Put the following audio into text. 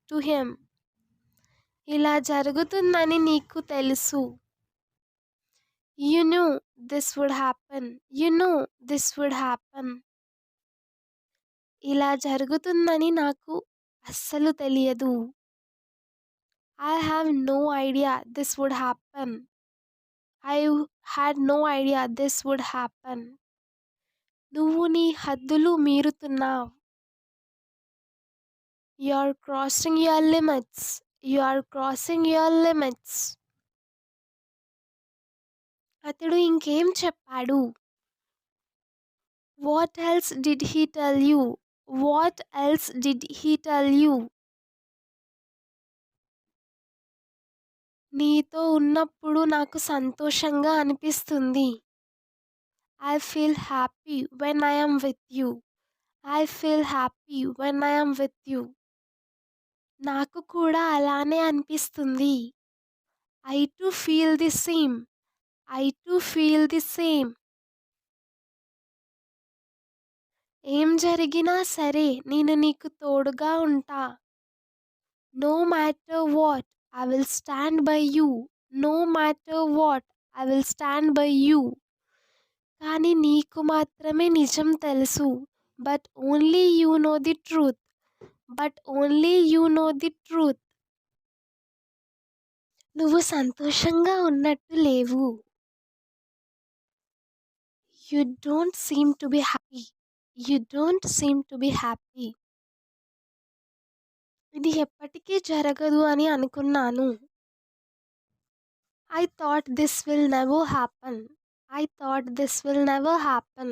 to him. ఇలా జరుగుతుందని నీకు తెలుసు. You knew this would happen. You know this would happen. ఇలా జరుగుతుందని నాకు అస్సలు తెలియదు. I have no idea this would happen. I had no idea this would happen. నువ్వు నీ హద్దులు మీరుతున్నావ్. You are crossing your limits. You are crossing your limits. అతడు ఇంకేం చెప్పాడు? What else did he tell you? What else did he tell you? నీతో ఉన్నప్పుడు నాకు సంతోషంగా అనిపిస్తుంది. I feel happy when I am with you. I feel happy when I am with you. నాకు కూడా అలానే అనిపిస్తుంది. I too feel the same. I too feel the same. ఏం జరిగినా సరే నేను నీకు తోడుగా ఉంటా. No matter what, I will stand by you. No matter what, I will stand by you. కానీ నీకు మాత్రమే నిజం తెలుసు. But only you know the truth. But only you know the truth. నువ్వు సంతోషంగా ఉన్నట్టు లేవు. You don't seem to be happy. You don't seem to be happy. ఇది ఎప్పటికీ జరగదు అని అనుకున్నాను. I thought this will never happen. I thought this will never happen.